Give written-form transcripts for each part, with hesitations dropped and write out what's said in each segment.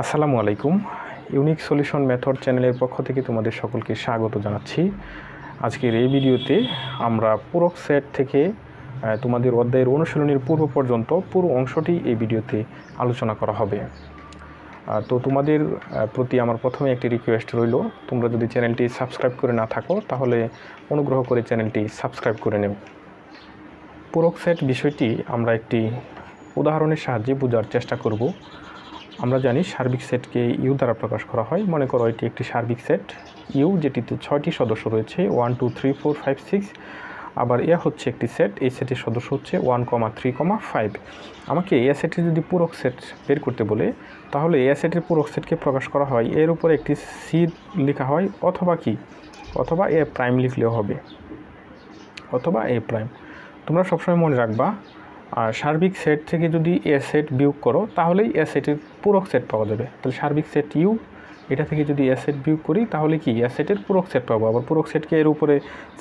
আসসালামু আলাইকুম। Unique solution method চ্যানেলের পক্ষ থেকে তোমাদের সকলকে স্বাগত জানাচ্ছি। আজকের এই ভিডিওতে আমরা পূরক সেট থেকে তোমাদের অধ্যায়ের অনুশীলনীর পূর্ব পর্যন্ত পুরো অংশটি এই ভিডিওতে আলোচনা করা হবে। তো তোমাদের প্রতি আমার প্রথমে একটি রিকোয়েস্ট রইল, তোমরা যদি চ্যানেলটি সাবস্ক্রাইব করে না থাকো তাহলে অনুগ্রহ করে চ্যানেলটি সাবস্ক্রাইব করে নেও। পূরক সেট বিষয়টি আমরা একটি উদাহরণের সাহায্যে বোঝার চেষ্টা করব। আমরা জানি সার্বিক সেটকে ইউ দ্বারা প্রকাশ করা হয়। মনে করো এটি একটি সার্বিক সেট ইউ, যেটিতে 6টি সদস্য রয়েছে 1 2 3 4 5 6। আবার এ হচ্ছে একটি সেট, এই সেটের সদস্য হচ্ছে 1, 3, 5। আমাকে এ সেটের যদি পূরক সেট বের করতে বলে, তাহলে এ সেটের পূরক সেটকে প্রকাশ করা হয় এর উপরে একটি সি লেখা হয়, অথবা এ প্রাইম লিখলেও হবে, অথবা এ প্রাইম। তোমরা সবসময় মনে রাখবা, আর সার্বিক সেট থেকে যদি এ সেট বিয়োগ করো তাহলেই এ সেটের পূরক সেট পাওয়া যাবে। তাহলে সার্বিক সেট ইউ, এটা থেকে যদি এ সেট বিয়োগ করি তাহলে কি এ সেটের পূরক সেট পাবো। আবার পূরক সেটকে এর উপরে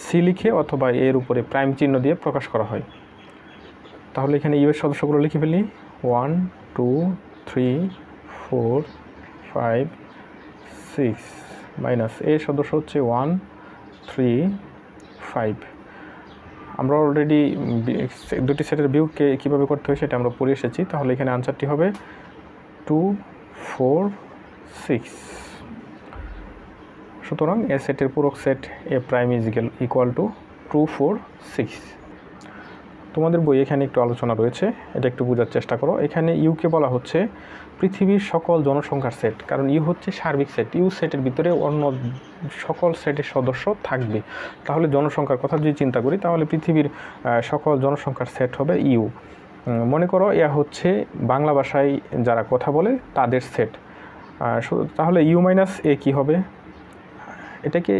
সি লিখে অথবা এর উপরে প্রাইম চিহ্ন দিয়ে প্রকাশ করা হয়। তাহলে এখানে ইউ এর সদস্যগুলো লিখে ফেলি, 1 2 3 4 5 6 মাইনাস এর সদস্য হচ্ছে 1 3 5। আমরা অলরেডি দুটি সেটের বিয়োগকে কীভাবে করতে হয় সেটা আমরা পড়ে এসেছি। তাহলে এখানে আনসারটি হবে 2 4 6। সুতরাং এ সেটের পূরক set A prime equal to 2 4 6। তোমাদের বই এখানে একটু আলোচনা রয়েছে, এটা একটু বোঝার চেষ্টা করো। এখানে ইউকে বলা হচ্ছে পৃথিবীর সকল জনসংখ্যার সেট, কারণ ইউ হচ্ছে সার্বিক সেট। ইউ সেটের ভিতরে অন্য সকল সেটের সদস্য থাকবে। তাহলে জনসংখ্যার কথা যদি চিন্তা করি তাহলে পৃথিবীর সকল জনসংখ্যার সেট হবে ইউ। মনে করো এ হচ্ছে বাংলা ভাষায় যারা কথা বলে তাদের সেট। তাহলে ইউ মাইনাস এ কী হবে? এটাকে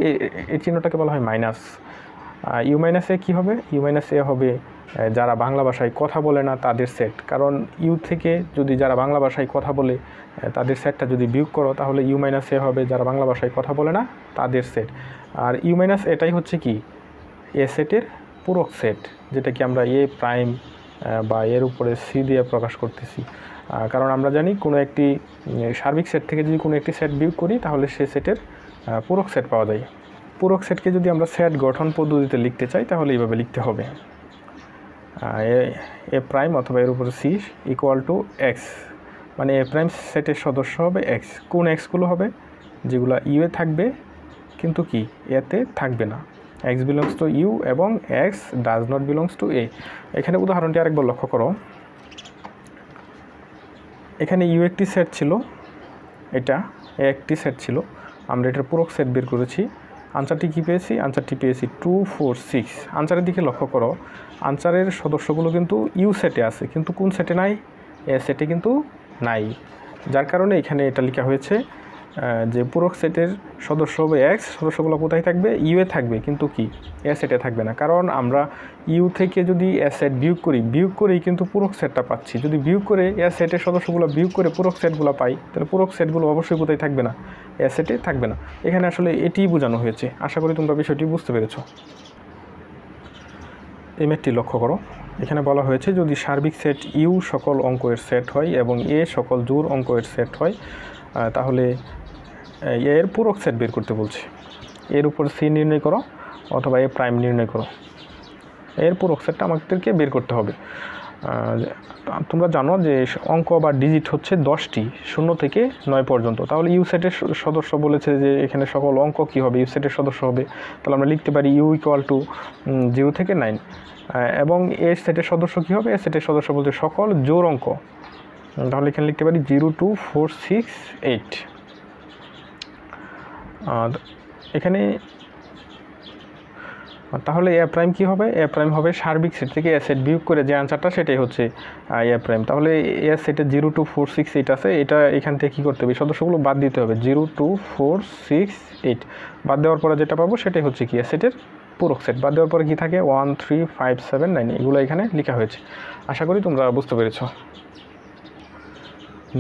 এই চিহ্নটাকে বলা হয় মাইনাস। ইউ মাইনাস এ কী হবে? ইউ মাইনাস এ হবে যারা বাংলা ভাষায় কথা বলে না তাদের সেট। কারণ ইউ থেকে যদি যারা বাংলা ভাষায় কথা বলে তাদের সেটটা যদি বিয়োগ করো তাহলে ইউ মাইনাস এ হবে যারা বাংলা ভাষায় কথা বলে না তাদের সেট। আর ইউ মাইনাস এটাই হচ্ছে কি এ সেটের পূরক সেট, যেটা কি আমরা এ প্রাইম বা এর উপরে সি দিয়ে প্রকাশ করতেছি। কারণ আমরা জানি কোনো একটি সার্বিক সেট থেকে যদি কোনো একটি সেট বিয়োগ করি তাহলে সে সেটের পূরক সেট পাওয়া যায়। পূরক সেটকে যদি আমরা সেট গঠন পদ্ধতিতে লিখতে চাই তাহলে এইভাবে লিখতে হবে, এ প্রাইম অথবা এর উপরে সি ইকুয়াল টু এক্স। মানে এ প্রাইম সেটের সদস্য হবে এক্স। কোন এক্সগুলো হবে? যেগুলো ইউয়ে থাকবে কিন্তু কি এতে থাকবে না। এক্স বিলংস টু ইউ এবং x does not belongs to A. এখানে উদাহরণটি আরেকবার লক্ষ্য করো। এখানে ইউ একটি সেট ছিল, এটা এ একটি সেট ছিল, আমরা এটার পূরক সেট বের করেছি। আনসারটি কী পেয়েছি? আনসারটি পেয়েছি 2 4 6। আনসারের দিকে লক্ষ্য করো, আনসারের সদস্যগুলো কিন্তু ইউ সেটে আছে, কিন্তু কোন সেটে নাই? এ সেটে কিন্তু নাই। যার কারণে এখানে এটা লেখা হয়েছে যে পূরক সেটের সদস্য হবে এক্স, সদস্যগুলো কোথায় থাকবে? ইউয়ে থাকবে, কিন্তু কি এ সেটে থাকবে না। কারণ আমরা ইউ থেকে যদি এ সেট বিয়োগ করেই কিন্তু পূরক সেটটা পাচ্ছি। যদি বিয়োগ করে এ সেটের সদস্যগুলো বিয়োগ করে পূরক সেটগুলো পাই, তাহলে পূরক সেটগুলো অবশ্যই কোথায় থাকবে না? এ সেটে থাকবে না। এখানে আসলে এটিই বোঝানো হয়েছে। আশা করি তোমরা বিষয়টি বুঝতে পেরেছ। এই ম্যাথটি লক্ষ্য করো, এখানে বলা হয়েছে যদি সার্বিক সেট ইউ সকল অঙ্কের সেট হয় এবং এ সকল জোড় অঙ্কের সেট হয় তাহলে এর পূরক সেট বের করতে বলছে। এর উপর সি নির্ণয় করো অথবা এ প্রাইম নির্ণয় করো, এর পূরক সেটটা আমাদেরকে বের করতে হবে। তোমরা জানো যে অঙ্ক বা ডিজিট হচ্ছে 10টি, 0 থেকে 9 পর্যন্ত। তাহলে ইউ সেটের সদস্য বলেছে যে এখানে সকল অঙ্ক কী হবে? ইউ সেটের সদস্য হবে। তাহলে আমরা লিখতে পারি ইউ ইকুয়াল টু 0 থেকে 9। এবং এ সেটের সদস্য কী হবে? এ সেটের সদস্য বলতে সকল জোড় অঙ্ক। তাহলে এখানে লিখতে পারি 0 2 4 6 8। এখানে তাহলে এ প্রাইম কী হবে? এ প্রাইম হবে সার্বিক সেট থেকে এ সেট বিয়োগ করে যে আনসারটা সেটাই হচ্ছে এ প্রাইম। তাহলে এ সেটে 0 2 4 6 8 আছে, এটা এখান থেকে কী করতে হবে? সদস্যগুলো বাদ দিতে হবে। 0 2 4 6 8 বাদ দেওয়ার পরে যেটা পাবো সেটাই হচ্ছে কি এ সেটের পূরক সেট। বাদ দেওয়ার পরে কী থাকে? 1 3 5 7 9 এগুলো এখানে লেখা হয়েছে। আশা করি তোমরা বুঝতে পেরেছ।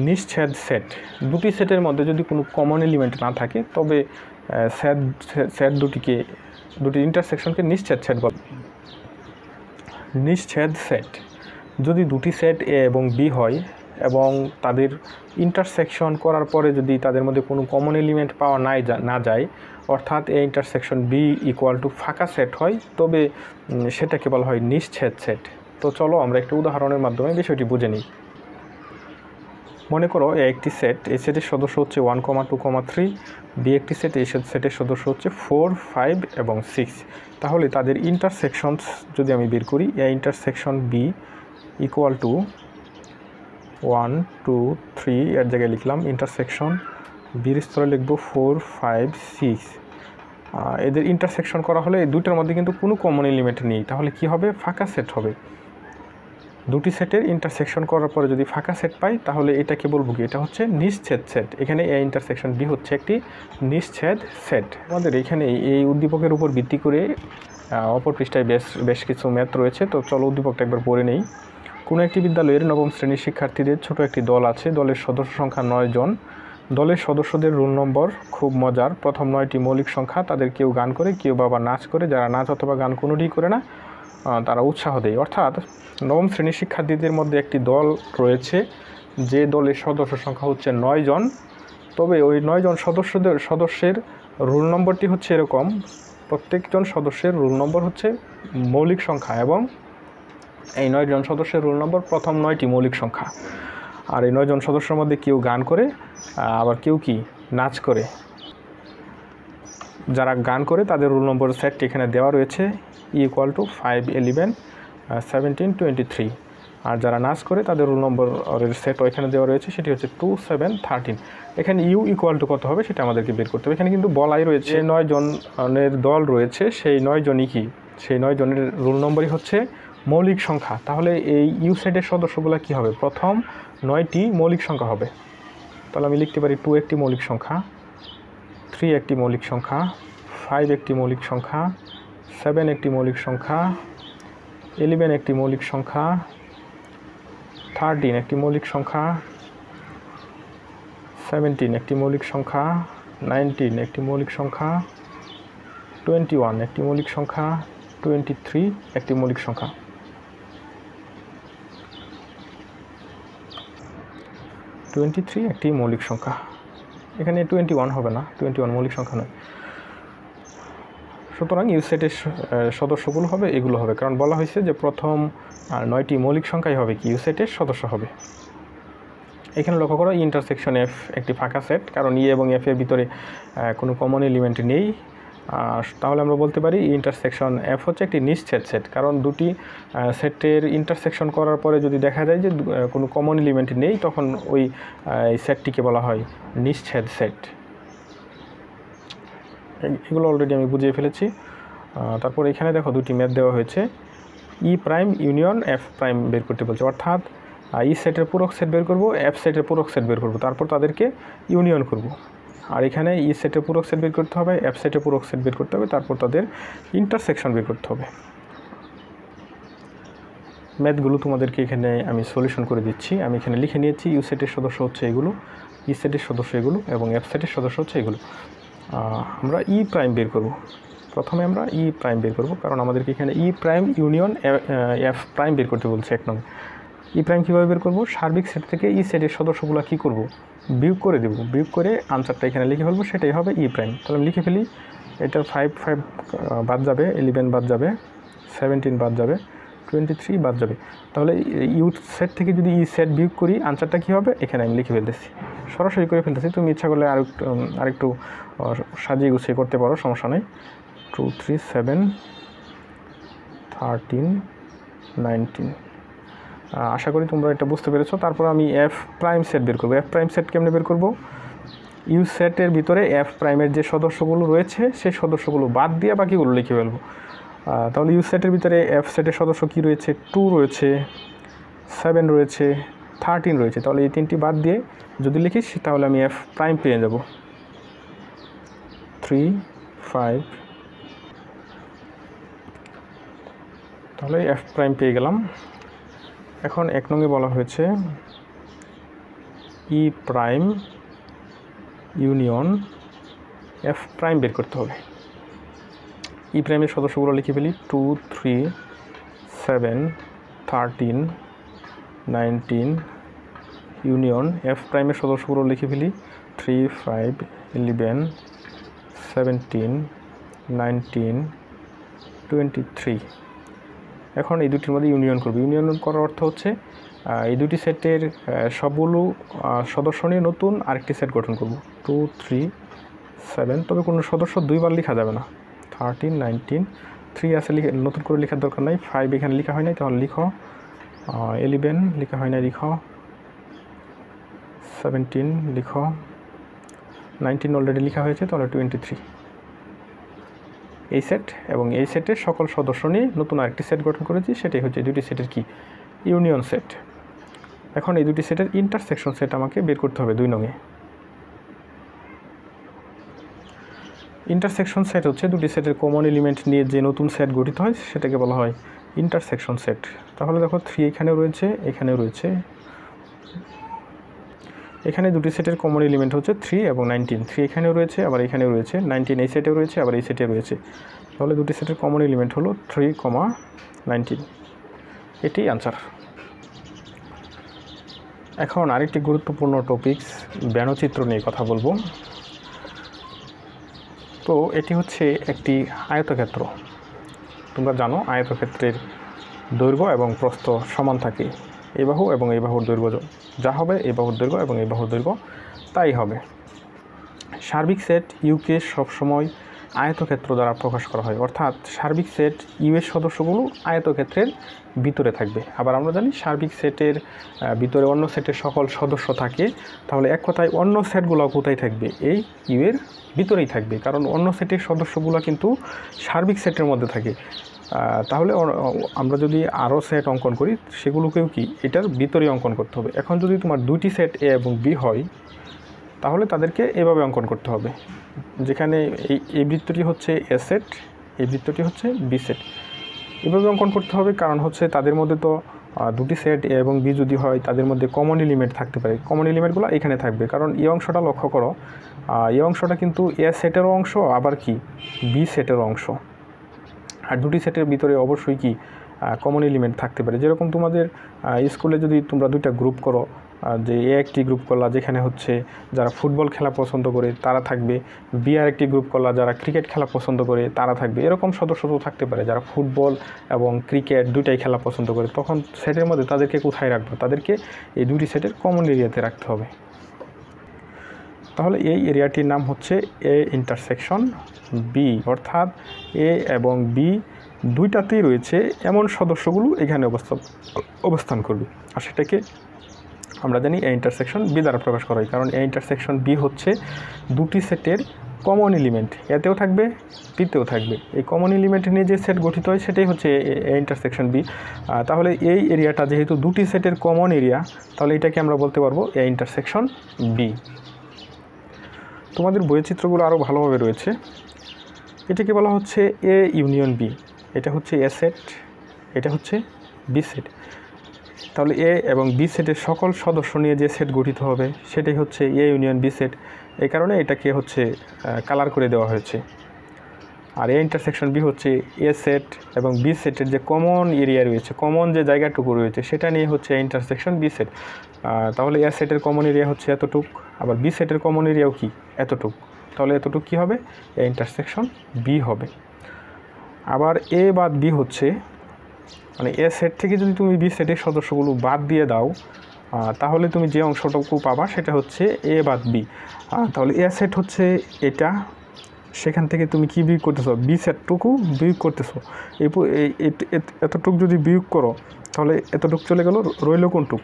নিশ্ছেদ সেট, দুটি সেটের মধ্যে যদি কোনো কমন এলিমেন্ট না থাকে তবে সেট দুটি ইন্টারসেকশনকে নিশ্ছেদ সেট বলে। নিশ্ছেদ সেট, যদি দুটি সেট এ এবং বি হয় এবং তাদের ইন্টারসেকশন করার পরে যদি তাদের মধ্যে কোনো কমন এলিমেন্ট পাওয়া না যায়, অর্থাৎ A intersection B equal to ফাঁকা সেট হয়, তবে সেটাকে বলা হয় নিশ্ছেদ সেট। তো চলো আমরা একটা উদাহরণের মাধ্যমে বিষয়টি বুঝে নিই। মনে করো একটি সেট, এই সেটের সদস্য হচ্ছে 1, 2, 3, বি একটি সেট, এই সেটের সদস্য হচ্ছে 4, 5 এবং 6। তাহলে তাদের ইন্টারসেকশনস যদি আমি বের করি, A intersection B equal to 1, 2, 3 এর জায়গায় লিখলাম ইন্টারসেকশন বির স্তরে লিখব 4, 5, 6। এদের ইন্টারসেকশন করা হলে এই দুইটার মধ্যে কিন্তু কোনো কমন এলিমেন্ট নেই, তাহলে কি হবে? ফাঁকা সেট হবে। দুটি সেটের ইন্টারসেকশন করার পরে যদি ফাঁকা সেট পাই, তাহলে এটাকে বলবো কি? এটা হচ্ছে নিশ্ছেদ সেট। এখানে এ ইন্টারসেকশন বি হচ্ছে একটি নিশ্ছেদ সেট। আমাদের এখানে এই উদ্দীপকের উপর ভিত্তি করে অপর পৃষ্ঠায় বেশ কিছু ম্যাথ রয়েছে। তো চলো উদ্দীপকটা একবার পড়ে নেই। কোনো একটি বিদ্যালয়ের নবম শ্রেণীর শিক্ষার্থীদের ছোট একটি দল আছে। দলের সদস্য সংখ্যা 9 জন। দলের সদস্যদের রোল নম্বর খুব মজার। প্রথম 9টি মৌলিক সংখ্যা, তাদের কেউ গান করে, কেউ বাবা নাচ করে। যারা নাচ অথবা গান কোনোটিই করে না, তারা উৎসাহ দেয়। অর্থাৎ নবম শ্রেণীর শিক্ষার্থীদের মধ্যে একটি দল রয়েছে, যে দলের সদস্য সংখ্যা হচ্ছে 9 জন। তবে ওই 9 জন সদস্যের রোল নম্বরটি হচ্ছে এরকম, প্রত্যেকজন সদস্যের রোল নম্বর হচ্ছে মৌলিক সংখ্যা, এবং এই 9 জন সদস্যের রোল নম্বর প্রথম 9টি মৌলিক সংখ্যা। আর এই 9 জন সদস্যের মধ্যে কেউ গান করে, আবার কেউ কি নাচ করে। যারা গান করে তাদের রোল নম্বর সেটটি এখানে দেওয়া রয়েছে, ইকুয়াল টু 5, 11, 17, 23। আর যারা নাচ করে তাদের রোল নম্বরের সেট এখানে দেওয়া রয়েছে, সেটি হচ্ছে 2, 7, 13। এখানে ইউ ইকুয়াল টু কত হবে সেটা আমাদেরকে বের করতে হবে। এখানে কিন্তু বলাই রয়েছে 9 জনের দল রয়েছে, সেই 9 জনই কি? সেই 9 জনের রোল নম্বরই হচ্ছে মৌলিক সংখ্যা। তাহলে এই ইউ সেটের সদস্যগুলো কী হবে? প্রথম 9টি মৌলিক সংখ্যা হবে। তাহলে আমি লিখতে পারি 2 একটি মৌলিক সংখ্যা, 3 একটি মৌলিক সংখ্যা, 5 একটি মৌলিক সংখ্যা, 7 একটি মৌলিক সংখ্যা, 11 একটি মৌলিক সংখ্যা, 13 একটি মৌলিক সংখ্যা, 17 একটি মৌলিক সংখ্যা, 19 একটি মৌলিক সংখ্যা, 21 একটি মৌলিক সংখ্যা, 23 একটি মৌলিক সংখ্যা। একটি মৌলিক সংখ্যা। এখানে 21 হবে না, 21 মৌলিক সংখ্যা নয়। সুতরাং ইউ সেটের সদস্যগুলো হবে এগুলো হবে, কারণ বলা হয়েছে যে প্রথম 9টি মৌলিক সংখ্যাই হবে কি? ইউ সেটের সদস্য হবে। এখানে লক্ষ্য করো ইন্টারসেকশন এফ একটি ফাঁকা সেট, কারণ ই এবং এফ এর ভিতরে কোনো কমন এলিমেন্ট নেই। তাহলে আমরা বলতে পারি ইন্টারসেকশন এফ হচ্ছে একটি নিশ্ছেদ সেট, কারণ দুটি সেটের ইন্টারসেকশন করার পরে যদি দেখা যায় যে কোনো কমন এলিমেন্ট নেই, তখন ওই সেটটিকে বলা হয় নিশ্ছেদ সেট। এগুলো অলরেডি আমি বুঝিয়ে ফেলেছি। তারপর এখানে দেখো দুটি ম্যাথ দেওয়া হয়েছে। ই প্রাইম ইউনিয়ন এফ প্রাইম বের করতে বলছে, অর্থাৎ ই সেটের পূরক সেট বের করব, এফ সেটের পূরক সেট বের করব, তারপর তাদেরকে ইউনিয়ন করব। আর এখানে ই সেটের পূরক সেট বের করতে হবে, এফ সেটের পূরক সেট বের করতে হবে, তারপর তাদের ইন্টারসেকশন বের করতে হবে। ম্যাথগুলো তোমাদেরকে এখানে আমি সলিউশন করে দিচ্ছি। আমি এখানে লিখে নিয়েছি ইউ সেটের সদস্য হচ্ছে এগুলো, ই সেটের সদস্য এগুলো, এবং এফ সেটের সদস্য হচ্ছে এগুলো। আমরা ই প্রাইম বের করব। প্রথমে আমরা ই প্রাইম বের করব, কারণ আমাদেরকে এখানে ই প্রাইম ইউনিয়ন এফ প্রাইম বের করতে বলছে 1 নং। ই প্রাইম কীভাবে বের করব? সার্বিক সেট থেকে ই সেটের সদস্যগুলো কী করব? বিয়োগ করে দেব। বিয়োগ করে আনসারটা এখানে লিখে ফেলবো, সেটাই হবে ই প্রাইম। তাহলে আমি লিখে ফেলি, এটা 5 বাদ যাবে, 11 বাদ যাবে, 17 বাদ যাবে, 23 বাদ যাবে। তাহলে ইউ সেট থেকে যদি ই সেট বিয়োগ করি, আনসারটা কী হবে? এখানে আমি লিখে ফেলতেছি, সরাসরি করে ফেলতেছি। তুমি ইচ্ছা করলে আরেকটু সাজিয়ে গুছিয়ে করতে পারো, সমস্যা নেই। 2, 3, 7, 13, 19। আশা করি তোমরা এটা বুঝতে পেরেছো। তারপর আমি এফ প্রাইম সেট বের করবো। এফ প্রাইম সেট কেমনে বের করব? ইউ সেটের ভিতরে এফ প্রাইমের যে সদস্যগুলো রয়েছে সেই সদস্যগুলো বাদ দিয়ে বাকিগুলো লিখে ফেলবো। তাহলে ইউ সেটের ভিতরে এফ সেটের সদস্য কী রয়েছে? 2 রয়েছে, 7 রয়েছে, 13 রয়েছে। তাহলে এই 3টি বাদ দিয়ে যদি লিখিস, তাহলে আমি এফ প্রাইম পেয়ে যাব। 3, 5, তাহলে এফ প্রাইম পেয়ে গেলাম। এখন 1 নংয়ে বলা হয়েছে ই প্রাইম ইউনিয়ন এফ প্রাইম বের করতে হবে। ই প্রাইমের সদস্যগুলো লিখে ফেলি, 2, 3, 7, 13, 19, ইউনিয়ন এফ প্রাইমের সদস্যগুলো লিখে ফেলি 3, 5, 11, 17, 19, 23। এখন এই দুটির মধ্যে ইউনিয়ন করবে। ইউনিয়ন করার অর্থ হচ্ছে এই দুটি সেটের সবগুলো সদস্য নিয়ে নতুন আরেকটি সেট গঠন করব। 2, 3, 7, তবে কোনো সদস্য দুইবার লেখা যাবে না। 13, 19, 3 আছে, নতুন করে লেখার দরকার নাই। 5 এখানে লেখা হয় নাই, তাহলে লিখো। 11 লেখা হয় নাই, লিখো। 17 লিখো। 19 অলরেডি লেখা হয়েছে, তাহলে 23। এই সেট এবং এই সেটের সকল সদস্য নিয়ে নতুন আরেকটি সেট গঠন করেছি, সেটাই হচ্ছে দুটি সেটের কি ইউনিয়ন সেট। এখন এই দুটি সেটের ইন্টারসেকশন সেট আমাকে বের করতে হবে 2 নঙে। ইন্টারসেকশন সেট হচ্ছে দুটি সেটের কমন এলিমেন্ট নিয়ে যে নতুন সেট গঠিত হয় সেটাকে বলা হয় ইন্টারসেকশন সেট। তাহলে দেখো 3 এখানেও রয়েছে, এখানেও রয়েছে। এখানে দুটি সেটের কমন এলিমেন্ট হচ্ছে 3 এবং 19। 3 এখানেও রয়েছে, আবার এখানেও রয়েছে। 19 এই সেটেও রয়েছে, আবার এই সেটে রয়েছে। তাহলে দুটি সেটের কমন এলিমেন্ট হলো 3, 19। এটি আনসার। এখন আরেকটি গুরুত্বপূর্ণ টপিকস ব্যণচিত্র নিয়ে কথা বলবো। তো এটি হচ্ছে একটি আয়তক্ষেত্র। তোমরা জানো আয়তক্ষেত্রের দৈর্ঘ্য এবং প্রস্থ সমান থাকে। এই বাহু এবং এই বাহুর দৈর্ঘ্য যা হবে, এই বাহুর দৈর্ঘ্য এবং এই বাহুর দৈর্ঘ্য তাই হবে। সার্বিক সেট ইউকে সবসময় আয়তক্ষেত্র দ্বারা প্রকাশ করা হয়, অর্থাৎ সার্বিক সেট ইউ এর সদস্যগুলো আয়তক্ষেত্রের ভিতরে থাকবে। আবার আমরা জানি সার্বিক সেটের ভিতরে অন্য সেটের সকল সদস্য থাকে। তাহলে এক কথায় অন্য সেটগুলো কোথায় থাকবে? এই ইউ এর ভিতরেই থাকবে, কারণ অন্য সেটের সদস্যগুলো কিন্তু সার্বিক সেটের মধ্যে থাকে। তাহলে আমরা যদি আরও সেট অঙ্কন করি সেগুলোকেও কি এটার ভিতরে অঙ্কন করতে হবে। এখন যদি তোমার দুটি সেট এ এবং বি হয় তাহলে তাদেরকে এভাবে অঙ্কন করতে হবে, যেখানে এই বৃত্তটি হচ্ছে এ সেট, এই বৃত্তটি হচ্ছে বি সেট। এভাবে অঙ্কন করতে হবে, কারণ হচ্ছে তাদের মধ্যে তো দুটি সেট এ এবং বি যদি হয় তাদের মধ্যে কমন এলিমেন্ট থাকতে পারে। কমন এলিমেন্টগুলো এখানে থাকবে, কারণ এই অংশটা লক্ষ্য করো, এই অংশটা কিন্তু এ সেটেরও অংশ, আবার কি বি সেটেরও অংশ। আর দুটি সেটের ভিতরে অবশ্যই কি কমন এলিমেন্ট থাকতে পারে। যেরকম তোমাদের স্কুলে যদি তোমরা দুইটা গ্রুপ করো, যে এ একটি গ্রুপ করলা যেখানে হচ্ছে যারা ফুটবল খেলা পছন্দ করে তারা থাকবে, বি আর একটি গ্রুপ করলা যারা ক্রিকেট খেলা পছন্দ করে তারা থাকবে। এরকম সদস্য তো থাকতে পারে যারা ফুটবল এবং ক্রিকেট দুইটাই খেলা পছন্দ করে। তখন সেটের মধ্যে তাদেরকে কোথায় রাখবো? তাদেরকে এই দুটি সেটের কমন এরিয়াতে রাখতে হবে। তাহলে এই এরিয়াটির নাম হচ্ছে এ ইন্টারসেকশন বি, অর্থাৎ এ এবং বি দুইটাতেই রয়েছে এমন সদস্যগুলো এখানে অবস্থান করবে। আর সেটাকে আমরা জানি এ ইন্টারসেকশন বি দ্বারা প্রকাশ করা হয়, কারণ এ ইন্টারসেকশন বি হচ্ছে দুটি সেটের কমন এলিমেন্ট, এতেও থাকবে বিতেও থাকবে। এই কমন এলিমেন্ট নিয়ে যে সেট গঠিত হয় সেটাই হচ্ছে এ ইন্টারসেকশন বি। তাহলে এই এরিয়াটা যেহেতু দুটি সেটের কমন এরিয়া, তাহলে এটাকে আমরা বলতে পারবো এ ইন্টারসেকশন বি। তোমাদের বৈচিত্র্যগুলো আরও ভালোভাবে রয়েছে। এটাকে বলা হচ্ছে এ ইউনিয়ন বি। এটা হচ্ছে এ সেট, এটা হচ্ছে বি সেট। তাহলে এ এবং বি সেটের সকল সদস্য নিয়ে যে সেট গঠিত হবে সেটাই হচ্ছে এ ইউনিয়ন বি সেট। এই কারণে এটাকে হচ্ছে কালার করে দেওয়া হয়েছে। আর এ ইন্টারসেকশন বি হচ্ছে এ সেট এবং বি সেটের যে কমন এরিয়া রয়েছে, কমন যে জায়গাটুকু রয়েছে সেটা নিয়ে হচ্ছে এ ইন্টারসেকশন বি সেট। তাহলে এ সেটের কমন এরিয়া হচ্ছে এতটুক, আবার বি সেটের কমন এরিয়াও কি এতটুক। তাহলে এতটুক কী হবে? এ ইন্টারসেকশন বি হবে। আবার এ বাদ বি হচ্ছে, মানে এ সেট থেকে যদি তুমি বি সেটের সদস্যগুলো বাদ দিয়ে দাও তাহলে তুমি যে অংশটুকু পাবা সেটা হচ্ছে এ বাদ বি। তাহলে এ সেট হচ্ছে এটা, সেখান থেকে তুমি কি বিয়োগ করতেছো? বি সেটটুকু বিয়োগ করতেছো। এতটুক যদি বিয়োগ করো তাহলে এতটুক চলে গেল, রইল কোনটুক?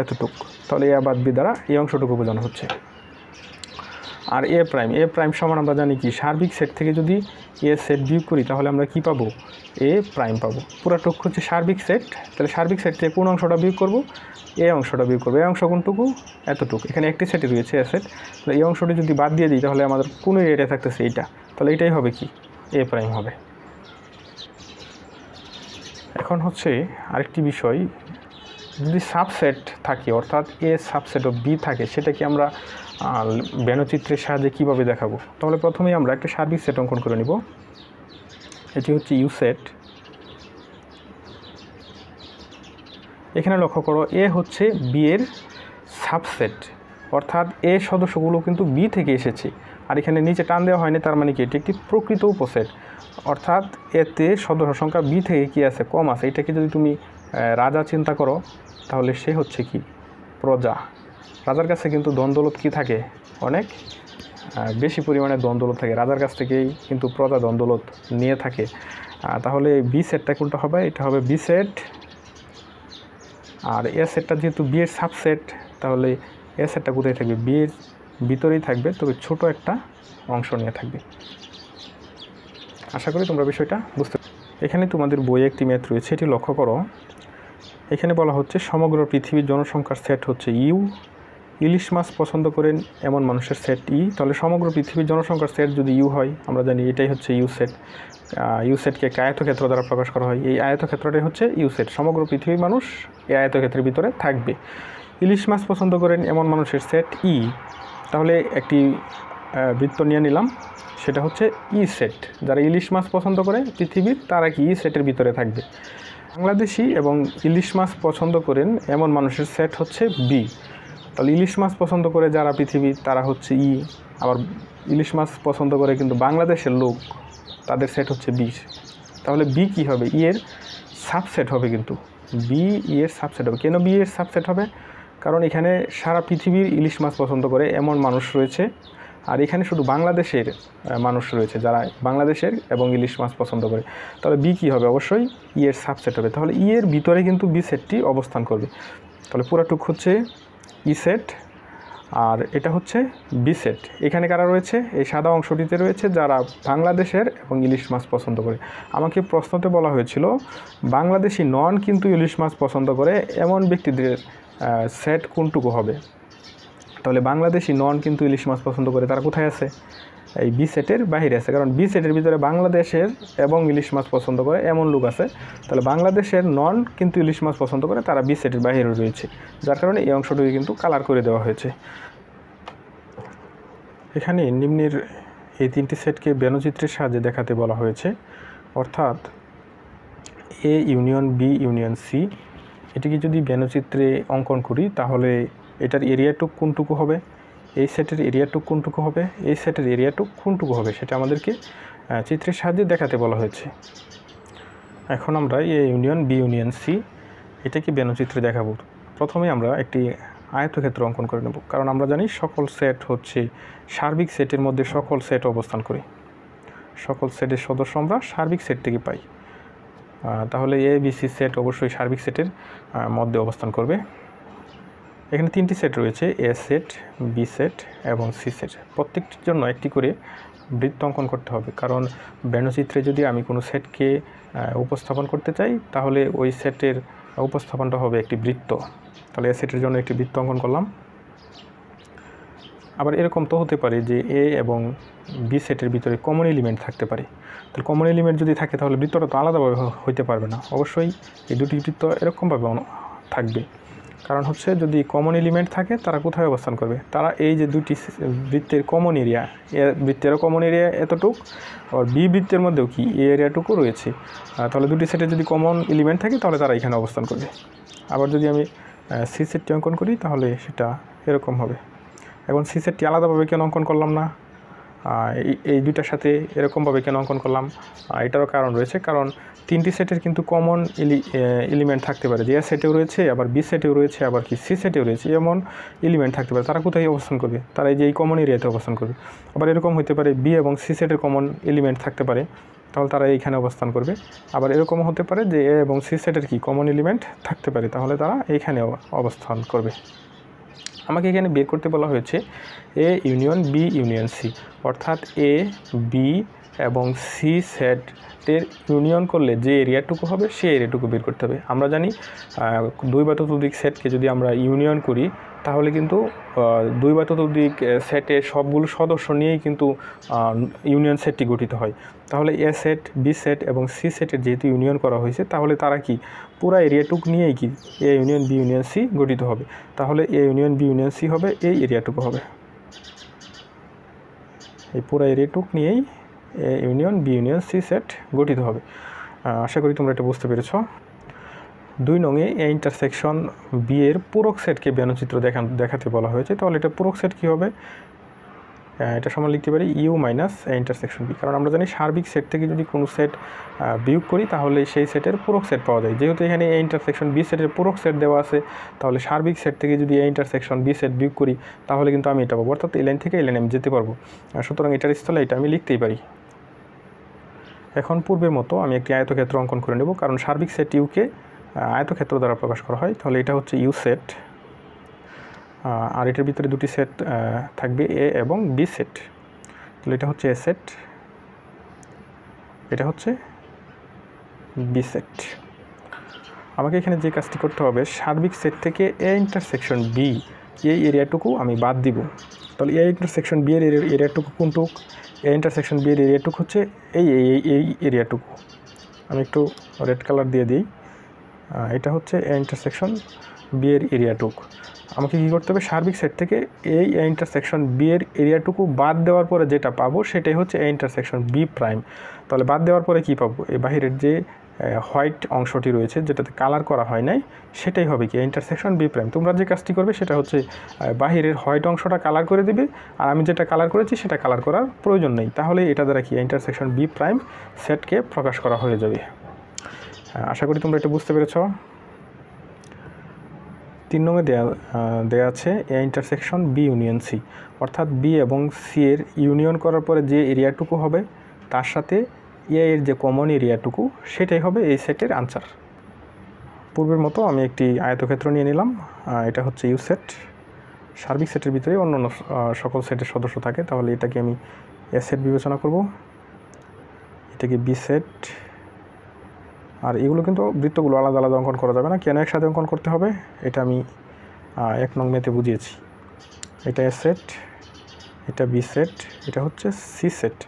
এতটুক। তাহলে এ বাদ বি দ্বারা এই অংশটুকু বোঝানো হচ্ছে। আর এ প্রাইম সমান আমরা জানি কি, সার্বিক সেট থেকে যদি এ সেট বিয়োগ করি তাহলে আমরা কি পাবো? এ প্রাইম পাবো। পুরাটুক হচ্ছে সার্বিক সেট, তাহলে সার্বিক সেট থেকে কোন অংশটা বিয়োগ করবো? এ অংশটা বিয়োগ করবো। এই অংশ কোনটুকু? এতটুকু। এখানে একটি সেটে রয়েছে এ সেট, তাহলে এই অংশটি যদি বাদ দিয়ে দিই তাহলে আমাদের কোন এরিয়াটা থাকতেছে? এইটা। তাহলে এটাই হবে কি? এ প্রাইম হবে। এখন হচ্ছে আরেকটি বিষয়, যদি সাবসেট থাকে অর্থাৎ এ সাবসেট অফ বি থাকে সেটাকে আমরা ব্যণচিত্রের সাহায্যে কীভাবে দেখাবো? তাহলে প্রথমেই আমরা একটা সার্বিক সেট অঙ্কন করে নিব। এটি হচ্ছে ইউ সেট। এখানে লক্ষ্য করো এ হচ্ছে বি এর সাবসেট, অর্থাৎ এ সদস্যগুলো কিন্তু বি থেকে এসেছে। আর এখানে নিচে টান দেওয়া হয়নি, তার মানে কি এটি একটি প্রকৃত উপসেট, অর্থাৎ এতে সদস্য সংখ্যা বি থেকে কী আছে, কম আছে। এটাকে যদি তুমি রাজা চিন্তা করো তাহলে সে হচ্ছে কি প্রজা। রাজার কাছে কিন্তু ধন-দৌলত কী থাকে, অনেক বেশি পরিমাণে ধন-দৌলত থাকে, রাজার কাছ থেকেই কিন্তু প্রজা ধন-দৌলত নিয়ে থাকে। তাহলে বি সেটটা কোনটা হবে, এটা হবে বি সেট। আর এ সেটটা যেহেতু বি এর সাবসেট, তাহলে এ সেটটা কোথায় থাকবে, বি এর ভিতরেই থাকবে, তবে ছোট একটা অংশ নিয়ে থাকবে। আশা করি তোমরা বিষয়টা বুঝতে। এখানে তোমাদের বইয়ে একটি ম্যাথ রয়েছে, এটি লক্ষ্য করো। এখানে বলা হচ্ছে সমগ্র পৃথিবীর জনসংখ্যার সেট হচ্ছে ইউ, ইলিশ মাছ পছন্দ করেন এমন মানুষের সেট ই। তাহলে সমগ্র পৃথিবীর জনসংখ্যার সেট যদি ইউ হয়, আমরা জানি এটাই হচ্ছে ইউ সেট। ইউ সেটকে একটা আয়তক্ষেত্র দ্বারা প্রকাশ করা হয়, এই আয়তক্ষেত্রটাই হচ্ছে ইউ সেট। সমগ্র পৃথিবীর মানুষ এই আয়তক্ষেত্রের ভিতরে থাকবে। ইলিশ মাছ পছন্দ করেন এমন মানুষের সেট ই। তাহলে একটি বৃত্ত নিয়ে নিলাম, সেটা হচ্ছে ই সেট। যারা ইলিশ মাছ পছন্দ করে পৃথিবীর, তারা কি ই সেটের ভিতরে থাকবে। বাংলাদেশি এবং ইলিশ মাছ পছন্দ করেন এমন মানুষের সেট হচ্ছে বি। তাহলে ইলিশ মাছ পছন্দ করে যারা পৃথিবী, তারা হচ্ছে ই। আবার ইলিশ মাছ পছন্দ করে কিন্তু বাংলাদেশের লোক, তাদের সেট হচ্ছে বি। তাহলে বি কী হবে, ই এর সাবসেট হবে, কিন্তু বি ই এর সাবসেট হবে। কেন বি এর সাবসেট হবে, কারণ এখানে সারা পৃথিবীর ইলিশ মাছ পছন্দ করে এমন মানুষ রয়েছে, আর এখানে শুধু বাংলাদেশের মানুষ রয়েছে যারা বাংলাদেশের এবং ইলিশ মাছ পছন্দ করে। তাহলে বি কী হবে, অবশ্যই ই এর সাবসেট হবে। তাহলে ই এর ভিতরে কিন্তু বি সেটটি অবস্থান করবে। তাহলে পুরাটুক হচ্ছে ই সেট, আর এটা হচ্ছে বি সেট। এখানে কারা রয়েছে, এই সাদা অংশটিতে রয়েছে যারা বাংলাদেশের এবং ইলিশ মাছ পছন্দ করে। আমাকে প্রশ্নতে বলা হয়েছিল বাংলাদেশি নন কিন্তু ইলিশ মাছ পছন্দ করে এমন ব্যক্তিদের সেট কোনটুকু হবে। তাহলে বাংলাদেশি নন কিন্তু ইলিশ মাছ পছন্দ করে, তারা কোথায় আছে, এই বি সেটের বাইরে আছে। কারণ বি সেটের ভিতরে বাংলাদেশের এবং ইলিশ মাছ পছন্দ করে এমন লোক আছে। তাহলে বাংলাদেশের নন কিন্তু ইলিশ মাছ পছন্দ করে, তারা বি সেটের বাইরে রয়েছে, যার কারণে এই অংশটুকু কিন্তু কালার করে দেওয়া হয়েছে। এখানে নিম্নের এই তিনটি সেটকে ব্যনচিত্রের সাহায্যে দেখাতে বলা হয়েছে, অর্থাৎ A union B union C. এটিকে যদি ব্যনচিত্রে অঙ্কন করি তাহলে এটার এরিয়াটুক কোনটুকু হবে, এই সেটের এরিয়াটুক কোনটুকু হবে, এই সেটের এরিয়াটুক কোনটুকু হবে, সেটা আমাদেরকে চিত্রের সাহায্যে দেখাতে বলা হয়েছে। এখন আমরা A union B union C এটাকে ব্যনচিত্রে দেখাবো। প্রথমে আমরা একটি আয়তক্ষেত্র অঙ্কন করে নেব, কারণ আমরা জানি সকল সেট হচ্ছে সার্বিক সেটের মধ্যে সকল সেট অবস্থান করে। সকল সেটের সদস্য আমরা সার্বিক সেট থেকে পাই। তাহলে এ বি সি সেট অবশ্যই সার্বিক সেটের মধ্যে অবস্থান করবে। এখানে তিনটি সেট রয়েছে, এ সেট, বি সেট এবং সি সেট। প্রত্যেকটির জন্য একটি করে বৃত্ত অঙ্কন করতে হবে, কারণ ব্যনচিত্রে যদি আমি কোনো সেটকে উপস্থাপন করতে চাই তাহলে ওই সেটের উপস্থাপনটা হবে একটি বৃত্ত। তাহলে এ সেটের জন্য একটি বৃত্ত অঙ্কন করলাম। আবার এরকম তো হতে পারে যে এ এবং বি সেটের ভিতরে কমন এলিমেন্ট থাকতে পারে। তাহলে কমন এলিমেন্ট যদি থাকে তাহলে বৃত্তটা তো আলাদাভাবে হইতে পারবে না, অবশ্যই এই দুটি বৃত্ত এরকমভাবে থাকবে। কারণ হচ্ছে যদি কমন এলিমেন্ট থাকে তারা কোথায় অবস্থান করবে, তারা এই যে দুটি বৃত্তের কমন এরিয়া, এ বৃত্তেরও কমন এরিয়া এতটুক, আর বি বৃত্তের মধ্যেও কি এই এরিয়াটুকু রয়েছে। তাহলে দুটি সেটে যদি কমন এলিমেন্ট থাকে তাহলে তারা এখানে অবস্থান করবে। আবার যদি আমি সি সেটটি অঙ্কন করি তাহলে সেটা এরকম হবে। এখন সি সেটটি আলাদাভাবে কেন অঙ্কন করলাম না, এই দুইটার সাথে এরকমভাবে কেন অঙ্কন করলাম, এটারও কারণ রয়েছে। কারণ তিনটি সেটের কিন্তু কমন এলিমেন্ট থাকতে পারে, যে এ সেটেও রয়েছে, আবার বি সেটেও রয়েছে, আবার কি সি সেটেও রয়েছে, এমন এলিমেন্ট থাকতে পারে। তারা কোথায় অবস্থান করবে, তারা এই যে এই কমন এরিয়াতে অবস্থান করবে। আবার এরকম হতে পারে বি এবং সি সেটের কমন এলিমেন্ট থাকতে পারে, তাহলে তারা এইখানে অবস্থান করবে। আবার এরকমও হতে পারে যে এ এবং সি সেটের কি কমন এলিমেন্ট থাকতে পারে, তাহলে তারা এইখানে অবস্থান করবে। আমাকে এখানে বের করতে বলা হয়েছে A union B union C, অর্থাৎ এ বি এবং সি সেটের ইউনিয়ন করলে যে এরিয়াটুকু হবে সেই এরিয়াটুকু বের করতে হবে। আমরা জানি দুই বা ততোধিক সেটকে যদি আমরা ইউনিয়ন করি তাহলে কিন্তু দুই বা ততোধিক সেটের সবগুলো সদস্য নিয়েই কিন্তু ইউনিয়ন সেটটি গঠিত হয়। তাহলে এ সেট, বি সেট এবং সি সেটের যেহেতু ইউনিয়ন করা হয়েছে, তাহলে তারা কি পুরা এরিয়াটুক নিয়েই কি A union B union C গঠিত হবে। তাহলে A union B union C হবে এই এরিয়াটুকু হবে, এই পুরা এরিয়াটুক নিয়েই A union B union C set গঠিত হবে। আশা করি তোমরা এটা বুঝতে পেরেছ। 2 নংয়ে এ ইন্টারসেকশন বি এর পূরক সেটকে ব্যঞ্জচিত্র দেখাতে বলা হয়েছে। তাহলে এটা পূরক সেট কী হবে? এটা সমান লিখতে পারি U minus A intersection B, কারণ আমরা জানি সার্বিক সেট থেকে যদি কোনো সেট বিয়োগ করি তাহলে সেই সেটের পূরক সেট পাওয়া যায়। যেহেতু এখানে এ ইন্টারসেকশন বি সেটের পূরক সেট দেওয়া আছে, তাহলে সার্বিক সেট থেকে যদি এ ইন্টারসেকশন বি সেট বিয়োগ করি তাহলে কিন্তু আমি এটা পাবো, অর্থাৎ এই লাইন থেকে এই লাইনে আমি যেতে পারবো। সুতরাং এটার স্থলে এটা আমি লিখতেই পারি। এখন পূর্বের মতো আমি একটি আয়তক্ষেত্র অঙ্কন করে নেব, কারণ সার্বিক সেট ইউকে আয়তক্ষেত্র দ্বারা প্রকাশ করা হয়। তাহলে এটা হচ্ছে ইউ সেট, আর এটার ভিতরে দুটি সেট থাকবে এ এবং বি সেট। তাহলে এটা হচ্ছে এ সেট, এটা হচ্ছে বি সেট। আমাকে এখানে যে কাজটি করতে হবে, সার্বিক সেট থেকে এ ইন্টারসেকশন বি এই এরিয়াটুকু আমি বাদ দিব। তাহলে এ ইন্টারসেকশন বি এর এরিয়াটুকু কোনটুক? এ ইন্টারসেকশন বি এর এরিয়াটুকু হচ্ছে এই এরিয়াটুকু। আমি একটু রেড কালার দিয়ে দিই। এটা হচ্ছে এ ইন্টারসেকশন বি এর এরিয়াটুকু। আমাকে কী করতে হবে? সার্বিক সেট থেকে এই এ ইন্টারসেকশন বি এর এরিয়াটুকু বাদ দেওয়ার পরে যেটা পাবো সেটাই হচ্ছে এ ইন্টারসেকশন বি প্রাইম। তাহলে বাদ দেওয়ার পরে কী পাবো? এই বাহিরের যে হোয়াইট অংশটি রয়েছে যেটাতে কালার করা হয় নাই সেটাই হবে কি ইন্টারসেকশন বি প্রাইম। তোমরা যে কাজটি করবে সেটা হচ্ছে বাহিরের হোয়াইট অংশটা কালার করে দেবে, আর আমি যেটা কালার করেছি সেটা কালার করার প্রয়োজন নেই। তাহলে এটা দ্বারা কি ইন্টারসেকশন বি প্রাইম সেটকে প্রকাশ করা হয়ে যাবে। আশা করি তোমরা এটা বুঝতে পেরেছ। 3 নংয়ে দেয়া আছে A intersection B union C, অর্থাৎ বি এবং সি এর ইউনিয়ন করার পরে যে এরিয়াটুকু হবে তার সাথে এ এর যে কমন এরিয়াটুকু সেটাই হবে এই সেটের আনসার। পূর্বের মতো আমি একটি আয়তক্ষেত্র নিয়ে নিলাম। এটা হচ্ছে ইউ সেট। সার্বিক সেটের ভিতরে অন্যান্য সকল সেটের সদস্য থাকে, তাহলে এটাকে আমি এ সেট বিবেচনা করব, এটাকে বি সেট। আর এগুলো কিন্তু বৃত্তগুলো আলাদা আলাদা অঙ্কন করা যাবে না, কেন একসাথে অঙ্কন করতে হবে এটা আমি 1 নং মেতে বুঝিয়েছি। এটা এ সেট, এটা বি সেট, এটা হচ্ছে সি সেট।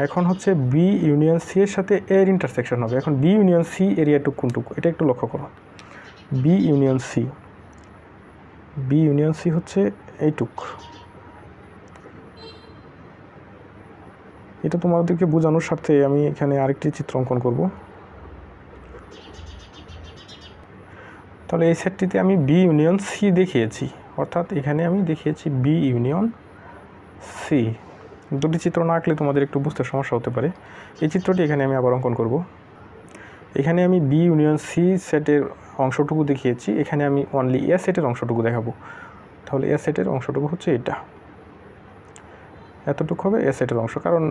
এখন হচ্ছে বি ইউনিয়ন সি এর সাথে এর ইন্টারসেকশন হবে। এখন বি ইউনিয়ন সি এরিয়াটুকু কোনটুকু এটা একটু লক্ষ্য করো। বি ইউনিয়ন সি হচ্ছে এইটুক। এটা তোমাদেরকে বোঝানোর স্বার্থে আমি এখানে আরেকটি চিত্র অঙ্কন করব। তাহলে এই সেটটিতে আমি বি ইউনিয়ন সি দেখিয়েছি, অর্থাৎ এখানে আমি দেখিয়েছি বি ইউনিয়ন সি। দুটি চিত্র না আঁকলে তোমাদের একটু বুঝতে সমস্যা হতে পারে। এই চিত্রটি এখানে আমি আবার অঙ্কন করব। এখানে আমি বি ইউনিয়ন সি সেটের অংশটুকু দেখিয়েছি, এখানে আমি অনলি এ সেটের অংশটুকু দেখাবো। তাহলে এ সেটের অংশটুকু হচ্ছে এটা, এতটুকু হবে এ সেটের অংশ, কারণ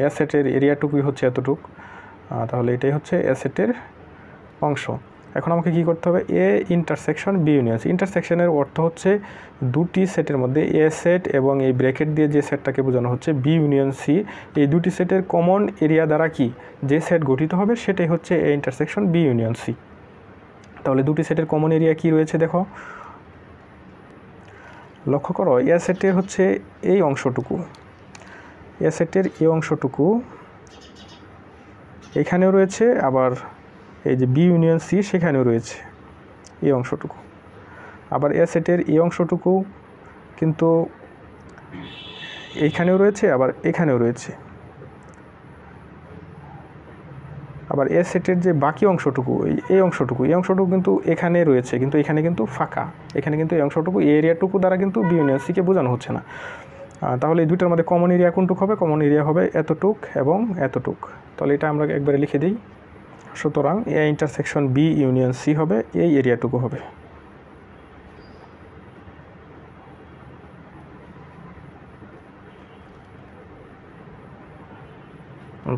এ সেটের এরিয়াটুকুই হচ্ছে এতটুকু। তাহলে এটাই হচ্ছে এ সেটের অংশ। এখন আমাকে কী করতে হবে? A intersection B union C. ইন্টারসেকশনের অর্থ হচ্ছে দুটি সেটের মধ্যে এ সেট এবং এই ব্র্যাকেট দিয়ে যে সেটটাকে বোঝানো হচ্ছে বি ইউনিয়ন সি, এই দুটি সেটের কমন এরিয়া দ্বারা কি যে সেট গঠিত হবে সেটাই হচ্ছে A intersection B union C. তাহলে দুটি সেটের কমন এরিয়া কি রয়েছে দেখো, লক্ষ্য করো। এ সেটের হচ্ছে এই অংশটুকু, এ সেটের এই অংশটুকু এখানেও রয়েছে, আবার এই যে বি ইউনিয়ন সি সেখানেও রয়েছে এই অংশটুকু। আবার এ সেটের এই অংশটুকু কিন্তু এইখানেও রয়েছে, আবার এখানেও রয়েছে। আবার এ সেটের যে বাকি অংশটুকু এই অংশটুকু কিন্তু এখানে রয়েছে, কিন্তু এখানে কিন্তু ফাঁকা। এখানে কিন্তু এই অংশটুকু এই এরিয়াটুকু দ্বারা কিন্তু বি ইউনিয়ন সিকে বোঝানো হচ্ছে না। তাহলে এই দুইটার মধ্যে কমন এরিয়া কোনটুক হবে? কমন এরিয়া হবে এতটুক এবং এতটুক। তাহলে এটা আমরা একবারে লিখে দিই। সুতরাং A intersection B union C হবে এই এরিয়াটুকু হবে।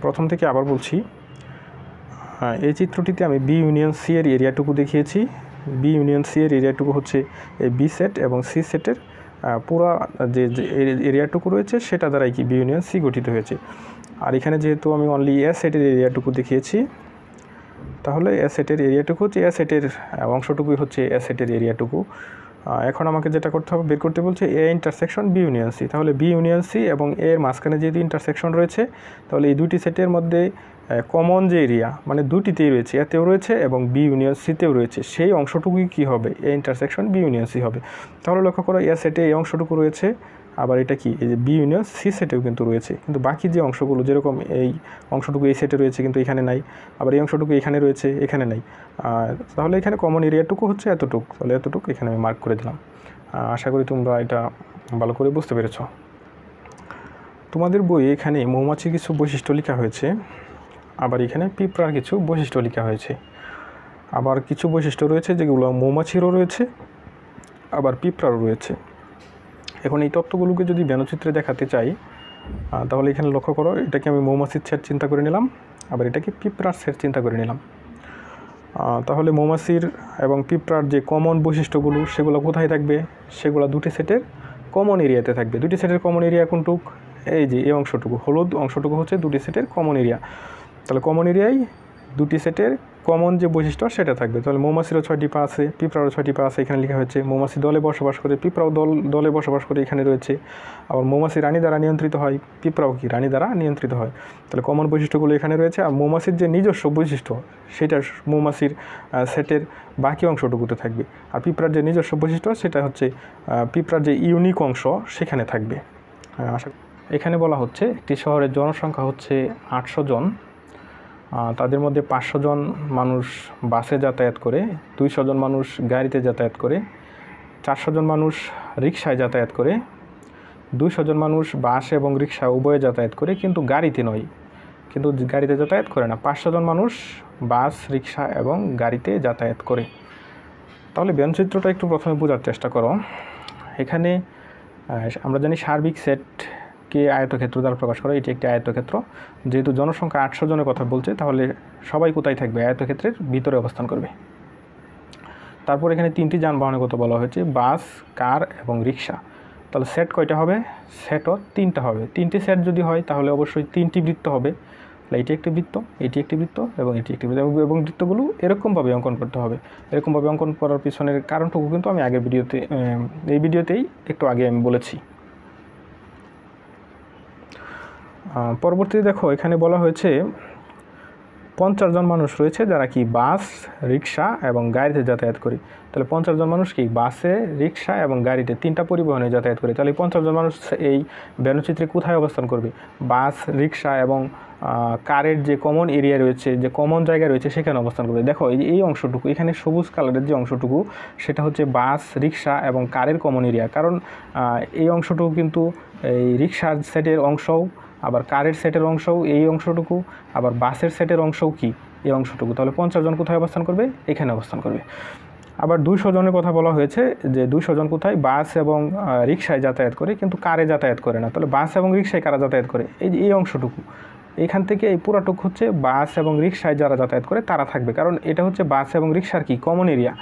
প্রথম থেকে আবার বলছি, এই চিত্রটিতে আমি বি ইউনিয়ন সি এর এরিয়াটুকু দেখিয়েছি। বি ইউনিয়ন সি এর এরিয়াটুকু হচ্ছে এই বি সেট এবং সি সেটের পুরো যে এরিয়াটুকু রয়েছে সেটা দ্বারাই কি বি ইউনিয়ন সি গঠিত হয়েছে। আর এখানে যেহেতু আমি অনলি এ সেটের এরিয়াটুকু দেখিয়েছি, তাহলে এ সেটের এরিয়াটুকু হচ্ছে এ সেটের অংশটুকুই হচ্ছে এ সেটের এরিয়াটুকু। এখন আমাকে যেটা করতে হবে, বের করতে বলছে A intersection B union C. তাহলে বি ইউনিয়ন সি এবং এর মাঝখানে যেহেতু ইন্টারসেকশন রয়েছে, তাহলে এই দুটি সেটের মধ্যে কমন যে এরিয়া মানে দুটিতেই রয়েছে, এতেও রয়েছে এবং বি ইউনিয়ন সিতেও রয়েছে, সেই অংশটুকুই কী হবে? A intersection B union C হবে। তাহলে লক্ষ্য করো এ সেটে এই অংশটুকু রয়েছে, আবার এটা কি এই যে বি ইউনিয়ন সি সেটেও কিন্তু রয়েছে, কিন্তু বাকি যে অংশগুলো যেরকম এই অংশটুকু এই সেটে রয়েছে কিন্তু এখানে নাই, আবার এই অংশটুকু এখানে রয়েছে এখানে নাই, তাহলে এখানে কমন এরিয়াটুকু হচ্ছে এতটুকু, তাহলে এতটুকু এখানে আমি মার্ক করে দিলাম। আশা করি তোমরা এটা ভালো করে বুঝতে পেরেছ। তোমাদের বইয়ে এখানে মৌমাছির কিছু বৈশিষ্ট্য লেখা হয়েছে, আবার এখানে পিঁপড়ার কিছু বৈশিষ্ট্য লেখা হয়েছে, আবার কিছু বৈশিষ্ট্য রয়েছে যেগুলো মৌমাছিরও রয়েছে আবার পিঁপড়ারও রয়েছে। এখন এই তত্ত্বগুলোকে যদি ব্যনচিত্রে দেখাতে চাই তাহলে এখানে লক্ষ্য করো, এটাকে আমি মৌমাছির সেট চিন্তা করে নিলাম, আবার এটাকে পিঁপড়ার সেট চিন্তা করে নিলাম। তাহলে মৌমাছির এবং পিঁপড়ার যে কমন বৈশিষ্ট্যগুলো সেগুলো কোথায় থাকবে? সেগুলো দুটি সেটের কমন এরিয়াতে থাকবে। দুটি সেটের কমন এরিয়া কোনটুক? এই যে এই অংশটুকু, হলুদ অংশটুকু হচ্ছে দুটি সেটের কমন এরিয়া। তাহলে কমন এরিয়ায় দুটি সেটের কমন যে বৈশিষ্ট্য সেটা থাকবে। তাহলে মৌমাছিরও 6টি পা আছে, পিঁপড়ারও 6টি পা আছে, এখানে লেখা হয়েছে। মৌমাছি দলে বসবাস করে, পিঁপড়াও দলে বসবাস করে, এখানে রয়েছে। আবার মৌমাছি রানী দ্বারা নিয়ন্ত্রিত হয়, পিঁপড়াও কি রানী দ্বারা নিয়ন্ত্রিত হয়। তাহলে কমন বৈশিষ্ট্যগুলো এখানে রয়েছে। আর মৌমাছির যে নিজস্ব বৈশিষ্ট্য সেটা মৌমাছির সেটের বাকি অংশটুকুতে থাকবে। আর পিঁপড়ার যে নিজস্ব বৈশিষ্ট্য সেটা হচ্ছে পিঁপড়ার যে ইউনিক অংশ সেখানে থাকবে। এখানে বলা হচ্ছে একটি শহরের জনসংখ্যা হচ্ছে 800 জন, তাদের মধ্যে 500 জন মানুষ বাসে যাতায়াত করে, 200 জন মানুষ গাড়িতে যাতায়াত করে, 400 জন মানুষ রিকশায় যাতায়াত করে, 200 জন মানুষ বাস এবং রিকশা উভয়ে যাতায়াত করে, কিন্তু গাড়িতে নয়, কিন্তু গাড়িতে যাতায়াত করে না। 500 জন মানুষ বাস, রিকশা এবং গাড়িতে যাতায়াত করে। তাহলে ব্যনচিত্রটা একটু প্রথমে বোঝার চেষ্টা করো। এখানে আমরা জানি সার্বিক সেটকে আয়তক্ষেত্র দ্বারা প্রকাশ করে, এটি একটি আয়তক্ষেত্র। যেহেতু জনসংখ্যা 800 জনের কথা বলছে, তাহলে সবাই কোথায় থাকবে? আয়তক্ষেত্রের ভিতরে অবস্থান করবে। তারপর এখানে 3টি যানবাহনের কথা বলা হয়েছে, বাস, কার এবং রিক্সা। তাহলে সেট কয়টা হবে? সেটও 3টা হবে। 3টি সেট যদি হয় তাহলে অবশ্যই 3টি বৃত্ত হবে। এটি একটি বৃত্ত, এটি একটি বৃত্ত এবং এটি একটি বৃত্ত, এবং বৃত্তগুলো এরকমভাবে অঙ্কন করতে হবে। এরকমভাবে অঙ্কন করার পিছনের কারণটুকু কিন্তু আমি আগের ভিডিওতে এই ভিডিওতেই একটু আগে আমি বলেছি। পরবর্তীতে দেখো এখানে বলা হয়েছে 50 জন মানুষ রয়েছে যারা কি বাস, রিক্সা এবং গাড়িতে যাতায়াত করে। তাহলে 50 জন মানুষ কি বাসে, রিক্সা এবং গাড়িতে 3টা পরিবহনে যাতায়াত করে। তাহলে 50 জন মানুষ এই ব্যনচিত্রে কোথায় অবস্থান করবে? বাস, রিক্সা এবং কারের যে কমন এরিয়া রয়েছে, যে কমন জায়গা রয়েছে সেখানে অবস্থান করবে। দেখো এই অংশটুকু, এখানে সবুজ কালারের যে অংশটুকু সেটা হচ্ছে বাস, রিক্সা এবং কারের কমন এরিয়া। কারণ এই অংশটুকু কিন্তু এই রিক্সার সেটের অংশও, আবার কারের সেটের অংশও এই অংশটুকু, আবার বাসের সেটের অংশও কি এই অংশটুকু। তাহলে 50 জন কোথায় অবস্থান করবে? এখানে অবস্থান করবে। আবার 200 জনের কথা বলা হয়েছে, যে 200 জন কোথায়? বাস এবং রিক্সায় যাতায়াত করে, কিন্তু কারে যাতায়াত করে না। তাহলে বাস এবং রিক্সায় কারা যাতায়াত করে? এই অংশটুকু, এখান থেকে এই পুরাটুক হচ্ছে বাস এবং রিক্সায় যারা যাতায়াত করে তারা থাকবে, কারণ এটা হচ্ছে বাস এবং রিক্সার কি কমন এরিয়া।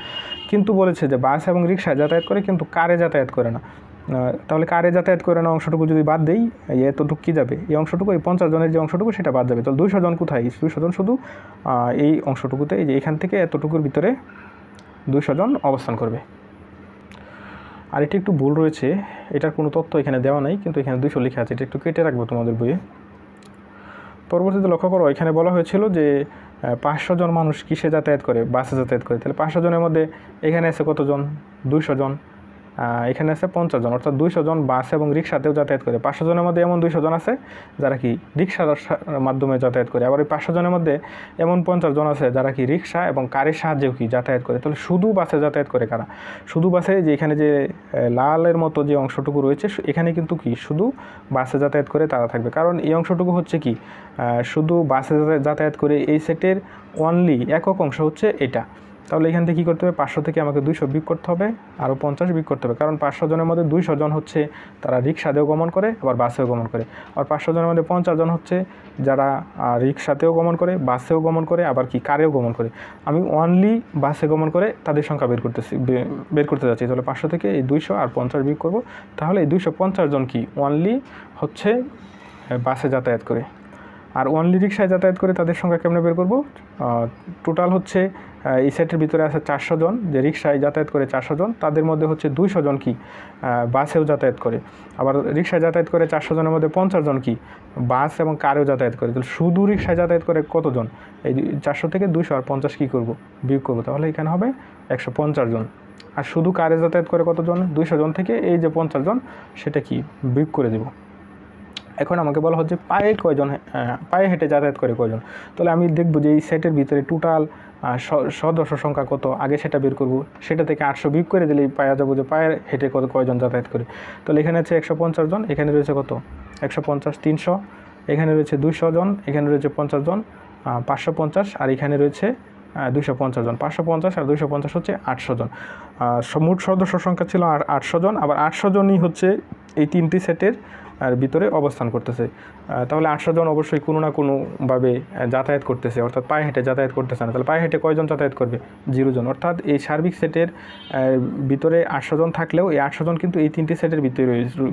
কিন্তু বলেছে যে বাস এবং রিক্সায় যাতায়াত করে, কিন্তু কারে যাতায়াত করে না। তাহলে কারে যাতায়াত করে না অংশটুকু যদি বাদ দেই, এতটুকু কী যাবে? এই অংশটুকু, এই 50 জনের যে অংশটুকু সেটা বাদ যাবে। তাহলে 200 জন কোথায়? 200 জন শুধু এই অংশটুকুতে, এই যে এখান থেকে এতটুকুর ভিতরে 200 জন অবস্থান করবে। আর এটি একটু ভুল রয়েছে, এটার কোনো তথ্য এখানে দেওয়া নাই, কিন্তু এখানে 200 লেখা আছে, এটা একটু কেটে রাখবো তোমাদের বইয়ে। পরবর্তীতে লক্ষ্য করো, এখানে বলা হয়েছিল যে 500 জন মানুষ কিসে যাতায়াত করে? বাসে যাতায়াত করে। তাহলে 500 জনের মধ্যে এখানে আছে কতজন? 200 জন, এখানে আছে 50 জন, অর্থাৎ 200 জন বাস এবং রিক্সাতেও যাতায়াত করে। 500 জনের মধ্যে এমন 200 জন আছে যারা কি রিক্সার মাধ্যমে যাতায়াত করে। আবার এই 500 জনের মধ্যে এমন 50 জন আছে যারা কি রিক্সা এবং কারের সাহায্যেও কি যাতায়াত করে। তাহলে শুধু বাসে যাতায়াত করে কারা? শুধু বাসে, যে এখানে যে লালের মতো যে অংশটুকু রয়েছে এখানে কিন্তু কি শুধু বাসে যাতায়াত করে তারা থাকবে, কারণ এই অংশটুকু হচ্ছে কি শুধু বাসে যাতায়াত করে। এই সেটের অনলি একক অংশ হচ্ছে এটা। তাহলে এখান থেকে কী করতে হবে? 500 থেকে আমাকে 200 বিয়োগ করতে হবে, আরও 50 বিয়োগ করতে হবে, কারণ 500 জনের মধ্যে 200 জন হচ্ছে তারা রিক্সাতেও গমন করে, আবার বাসেও গমন করে। আর 500 জনের মধ্যে 50 জন হচ্ছে যারা রিক্সাতেও গমন করে, বাসেও গমন করে, আবার কি কারেও গমন করে। আমি অনলি বাসে গমন করে তাদের সংখ্যা বের করতে যাচ্ছি। তাহলে 500 থেকে এই 200 আর 50 বিয়োগ করব, তাহলে এই 250 জন কি অনলি হচ্ছে বাসে যাতায়াত করে। আর অনলি রিক্সায় যাতায়াত করে তাদের সংখ্যা কেমনে বের করব? টোটাল হচ্ছে এই সেটের ভিতরে আছে 400 জন, যে রিক্সায় যাতায়াত করে 400 জন, তাদের মধ্যে হচ্ছে 200 জন কি বাসেও যাতায়াত করে। আবার রিক্সায় যাতায়াত করে 400 জনের মধ্যে 50 জন কি বাস এবং কারেও যাতায়াত করে। তাহলে শুধু রিক্সায় যাতায়াত করে কতজন? এই 400 থেকে 200 আর 50 কী করব? বিয়োগ করব, তাহলে এখানে হবে 150 জন। আর শুধু কারে যাতায়াত করে কতজন, 200 জন থেকে এই যে 50 জন সেটা কি বিয়োগ করে দেব। এখন আমাকে বলা হচ্ছে পায়ে কয়জন, পায়ে হেঁটে যাতায়াত করে কয়জন। তাহলে আমি দেখব যে এই সেটের ভিতরে টোটাল সদস্য সংখ্যা কত, আগে সেটা বের করব। সেটা থেকে 800 বিয়োগ করে দিলেই পাওয়া যাবো যে পায়ে হেঁটে কয়জন যাতায়াত করে। তাহলে এখানে আছে 150 জন, এখানে রয়েছে কত 150, 300, এখানে রয়েছে 200 জন, এখানে রয়েছে 50 জন, 550, আর এখানে রয়েছে 250 জন। 550 আর 250 হচ্ছে 800 জন। মোট সদস্য সংখ্যা ছিল 800 জন। আবার 800 জনই হচ্ছে এই 3টি সেটের ভিতরে অবস্থান করতেছে। তাহলে 800 জন অবশ্যই কোনো না কোনোভাবে যাতায়াত করতেছে, অর্থাৎ পায়ে হেঁটে যাতায়াত করতেছে না। তাহলে পায়ে হেঁটে কয়জন যাতায়াত করবে, 0 জন। অর্থাৎ এই সার্বিক সেটের ভিতরে 800 জন থাকলেও এই 800 জন কিন্তু এই 3টি সেটের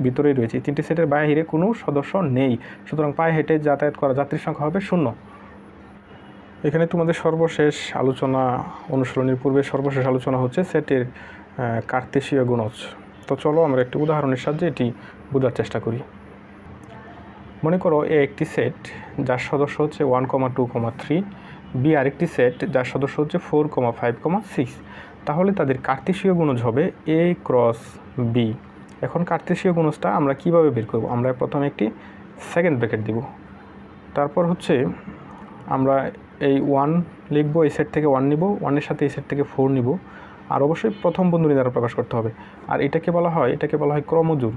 ভিতরেই রয়েছে। এই 3টি সেটের বাইরে কোনো সদস্য নেই। সুতরাং পায়ে হেঁটে যাতায়াত করা যাত্রীর সংখ্যা হবে 0। এখানে তোমাদের সর্বশেষ আলোচনা, অনুশীলনীর পূর্বে সর্বশেষ আলোচনা হচ্ছে সেটের কার্তেশীয় গুণজ। তো চলো আমরা একটি উদাহরণের সাহায্যে এটি বোঝার চেষ্টা করি। মনে করো এ একটি সেট যার সদস্য হচ্ছে 1, 2, 3, বি আরেকটি সেট যার সদস্য হচ্ছে 4, 5, 6। তাহলে তাদের কার্তেশীয় গুণজ হবে এ ক্রস বি। এখন কার্তেশীয় গুণজটা আমরা কিভাবে বের করব? আমরা প্রথমে একটি সেকেন্ড ব্র্যাকেট দিব, তারপর হচ্ছে আমরা এই 1 লিখব, এই সেট থেকে 1 নিব, 1-এর সাথে এই সেট থেকে 4 নিব, আর অবশ্যই প্রথম বন্ধনী দ্বারা প্রকাশ করতে হবে। আর এটাকে বলা হয় ক্রমজোড়।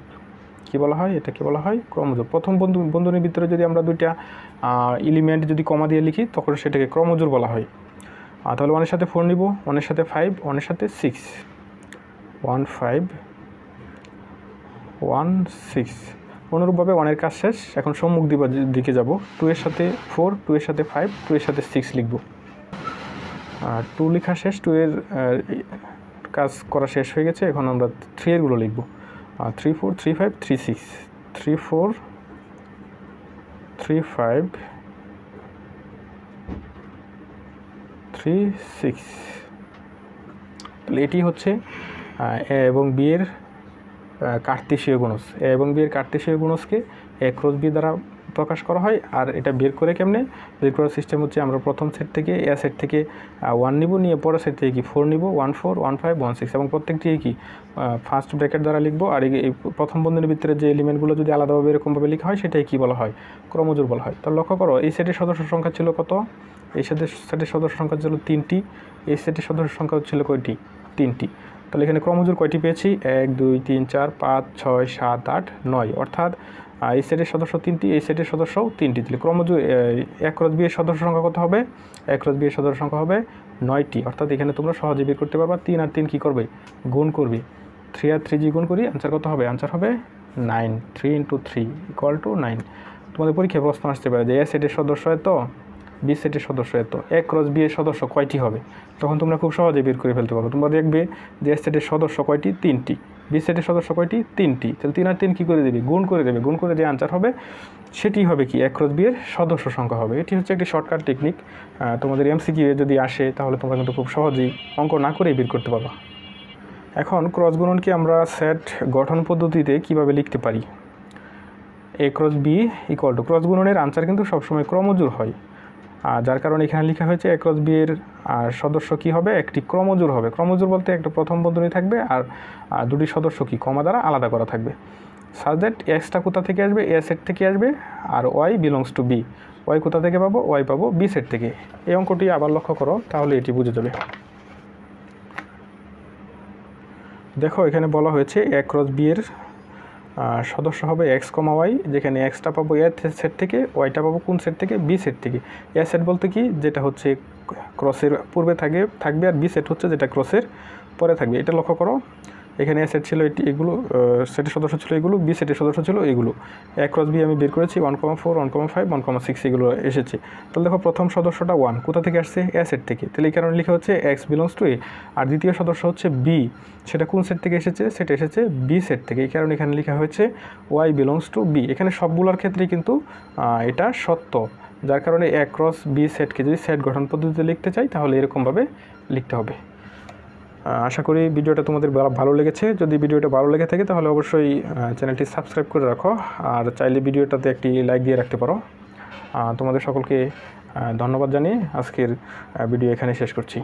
কি বলা হয়? এটাকে বলা হয় ক্রমজোড়। প্রথম বন্ধনীর ভিতরে যদি আমরা দুইটা এলিমেন্ট যদি কমা দিয়ে লিখি তখন সেটাকে ক্রমজোড় বলা হয়। তাহলে 1-এর সাথে 4 নিব, 1-এর সাথে 5, 1-এর সাথে 6, 1, 5, 1, 6। অনুরূপভাবে 1-এর কাজ শেষ। এখন সম্মুখ দিকে যাব, 2-এর সাথে 4, 2-এর সাথে 5, 2-এর সাথে 6 লিখব। আর 2 লেখা শেষ, 2-এর কাজ করা শেষ হয়ে গেছে। এখন আমরা 3-এরগুলো লিখব, 3, 4, 3, 5, 3, 6, 3, 4, 3, 5, 3, 6। তাহলে এটি হচ্ছে এ এবং বি এর কার্তেশীয় গুণজ। এ এবং বি এর কার্তেশীয় গুণজকে এ ক্রস বি দ্বারা প্রকাশ করা হয়। আর এটা বের করে কেমনে বের করার সিস্টেম হচ্ছে, আমরা প্রথম সেট থেকে এ সেট থেকে 1 নিব, নিয়ে পরের সেট থেকে কি 4 নিব, 1, 4, 1, 5, 1, 6, এবং প্রত্যেকটি কি ফার্স্ট ব্র্যাকেট দ্বারা লিখবো। আর এই প্রথম বন্ধনীর ভিতরে যে এলিমেন্টগুলো যদি আলাদাভাবে এরকমভাবে লেখা হয় সেটাই কি বলা হয়, ক্রমজোড় বলা হয়। তাহলে লক্ষ্য করো, এই সেটের সদস্য সংখ্যা ছিল কত? এই সেটের সদস্য সংখ্যা ছিল 3টি। এই সেটের সদস্য সংখ্যা ছিল কয়টি? 3টি। তাহলে এখানে ক্রমজোড় কয়টি পেয়েছি? 1, 2, 3, 4, 5, 6, 7, 8, 9। অর্থাৎ এই সেটের সদস্য 3টি, এই সেটের সদস্যও 3টি। তাহলে ক্রমজোড় এ ক্রস বি এর সদস্য সংখ্যা কত হবে? এ ক্রস বি এর সদস্য সংখ্যা হবে 9টি। অর্থাৎ এখানে তোমরা সহজে বের করতে পারবা। 3 আর 3 কী করবে? গুণ করবে। 3 আর 3 গুণ করি, আনসার কত হবে? আনসার হবে 9। 3 × 3 = 9। তোমাদের পরীক্ষায় প্রশ্ন আসতে পারে যে এ সেটের সদস্য এত, বি সেটের সদস্য এত, এ ক্রস বি এর সদস্য কয়টি হবে? তখন তোমরা খুব সহজে বের করে ফেলতে পারবে। তোমরা দেখবে যে এ সেটের সদস্য কয়টি? 3টি। বি সেটের সদস্য কয়টি? 3টি। তাহলে 3 আর 3 কী করে দেবে? গুণ করে দেবে। গুণ করে যে আনসার হবে সেটি হবে কি? এ ক্রস বি এর সদস্য সংখ্যা হবে। এটি হচ্ছে একটি শর্টকাট টেকনিক। তোমাদের এমসিকিউ যদি আসে তাহলে তোমরা কিন্তু খুব সহজেই অঙ্ক না করেই বের করতে পারবা। এখন ক্রস গুণনকে আমরা সেট গঠন পদ্ধতিতে কিভাবে লিখতে পারি? এ ক্রস বি = ক্রস গুণনের আনসার কিন্তু সবসময় ক্রমজোড় হয়। যার কারণে এখানে লেখা হয়েছে এ ক্রস বি এর সদস্য কি হবে? একটি ক্রমজোড় হবে। ক্রমজোড় বলতে একটা প্রথম বন্ধনী থাকবে আর দুটি সদস্য কি কমা দ্বারা আলাদা করা থাকবে। সাজ দ্যাট এক্সটা কোথা থেকে আসবে? এ সেট থেকে আসবে, আর y belongs to B. Y কোথা থেকে পাবো? ওয়াই পাবো বি সেট থেকে। এই অঙ্কটি আবার লক্ষ্য করো, তাহলে এটি বুঝে যাবে। দেখো এখানে বলা হয়েছে এ ক্রস বি এর সদস্য হবে x, y, যেখানে এক্সটা পাবো এ সেট থেকে, ওয়াইটা পাবো কোন সেট থেকে? বি সেট থেকে। এ সেট বলতে কি? যেটা হচ্ছে ক্রসের পূর্বে থাকবে, আর বি সেট হচ্ছে যেটা ক্রসের পরে থাকবে। এটা লক্ষ্য করো, এখানে এ সেট ছিল এগুলো, সেটের সদস্য ছিল এগুলো, বি সেটের সদস্য ছিল এগুলো। এ ক্রস বি আমি বের করেছি 1, 4, 1, 5, 1, 6 এগুলো এসেছে। তাহলে দেখো প্রথম সদস্যটা 1 কোথা থেকে আসছে? এ সেট থেকে। তাহলে এই কারণে লেখা হচ্ছে x বিলংস টু এ। আর দ্বিতীয় সদস্য হচ্ছে বি, সেটা কোন সেট থেকে এসেছে? সেটা এসেছে বি সেট থেকে। এই কারণে এখানে লেখা হয়েছে y বিলংস টু বি। এখানে সবগুলোর ক্ষেত্রেই কিন্তু এটা সত্য, যার কারণে এ ক্রস বি সেটকে যদি সেট গঠন পদ্ধতিতে লিখতে চাই তাহলে এরকমভাবে লিখতে হবে। আশা করি ভিডিওটা তোমাদের ভালো লেগেছে। যদি ভিডিওটা ভালো লেগে থাকে তাহলে অবশ্যই চ্যানেলটি সাবস্ক্রাইব করে রাখো, আর চাইলে ভিডিওটাতে একটি লাইক দিয়ে রাখতে পারো। তোমাদের সকলকে ধন্যবাদ জানিয়ে আজকের ভিডিও এখানে শেষ করছি।